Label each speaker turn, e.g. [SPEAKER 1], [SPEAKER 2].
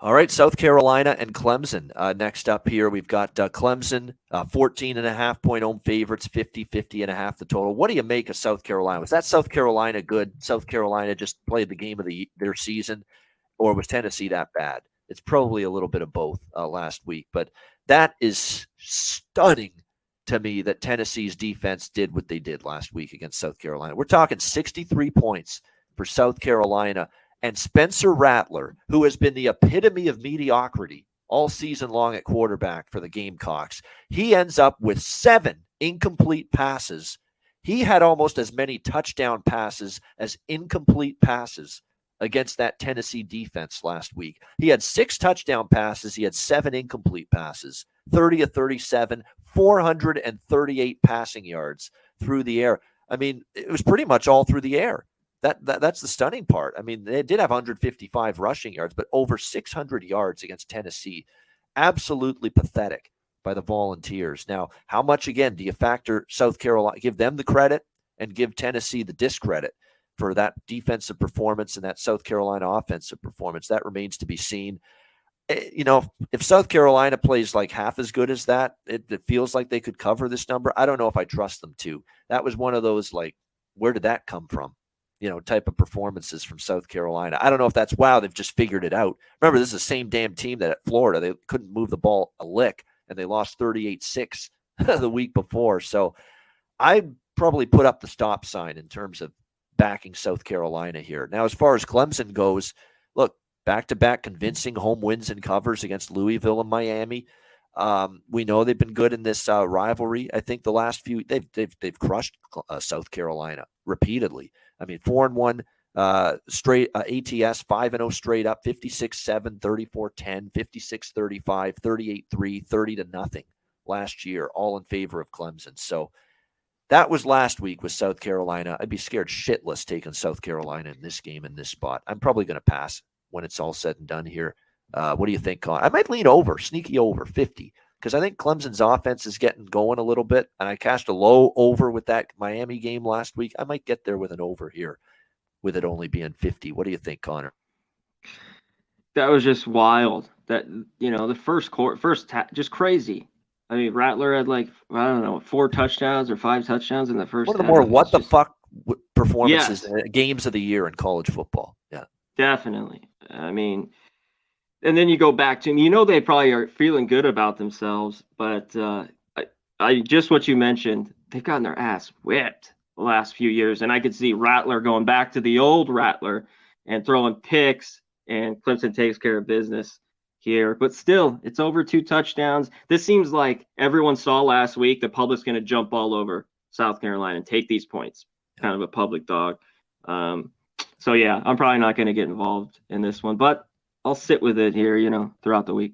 [SPEAKER 1] All right, South Carolina and Clemson. Next up here, we've got Clemson, 14.5 point home favorites, 50-50.5 the total. What do you make of South Carolina? Was that South Carolina good? South Carolina just played the game of their season, or was Tennessee that bad? It's probably a little bit of both last week, but that is stunning to me that Tennessee's defense did what they did last week against South Carolina. We're talking 63 points for South Carolina. And Spencer Rattler, who has been the epitome of mediocrity all season long at quarterback for the Gamecocks, he ends up with 7 incomplete passes. He had almost as many touchdown passes as incomplete passes against that Tennessee defense last week. He had 6 touchdown passes. He had 7 incomplete passes, 30 of 37, 438 passing yards through the air. I mean, it was pretty much all through the air. That's the stunning part. I mean, they did have 155 rushing yards, but over 600 yards against Tennessee. Absolutely pathetic by the Volunteers. Now, how much, again, do you factor South Carolina, give them the credit and give Tennessee the discredit for that defensive performance and that South Carolina offensive performance? That remains to be seen. If South Carolina plays like half as good as that, it feels like they could cover this number. I don't know if I trust them to. That was one of those, like, where did that come from? Type of performances from South Carolina. I don't know if that's, wow, they've just figured it out. Remember, this is the same damn team that at Florida, they couldn't move the ball a lick, and they lost 38-6 the week before. So I probably put up the stop sign in terms of backing South Carolina here. Now, as far as Clemson goes, look, back-to-back convincing home wins and covers against Louisville and Miami. We know they've been good in this rivalry. I think the last few they've crushed South Carolina repeatedly. I mean, 4-1 straight ATS, 5-0 straight up, 56-7, 34-10, 56-35, 38-3, 30-0 last year, all in favor of Clemson. So that was last week with South Carolina. I'd be scared shitless taking South Carolina in this game in this spot. I'm probably going to pass when it's all said and done here. What do you think, Conor? I might lean over, sneaky over 50, because I think Clemson's offense is getting going a little bit, and I cashed a low over with that Miami game last week. I might get there with an over here, with it only being 50. What do you think, Conor?
[SPEAKER 2] That was just wild. That, the first quarter, just crazy. I mean, Rattler had 4 touchdowns or 5 touchdowns in the first half.
[SPEAKER 1] One of the more what the fuck performances, games of the year in college football. Yeah,
[SPEAKER 2] definitely. I mean, and then you go back to, they probably are feeling good about themselves, but I just what you mentioned, they've gotten their ass whipped the last few years, and I could see Rattler going back to the old Rattler and throwing picks, and Clemson takes care of business here. But still, it's over 2 touchdowns. This seems like everyone saw last week the public's going to jump all over South Carolina and take these points, kind of a public dog. So, yeah, I'm probably not going to get involved in this one, but I'll sit with it here, throughout the week.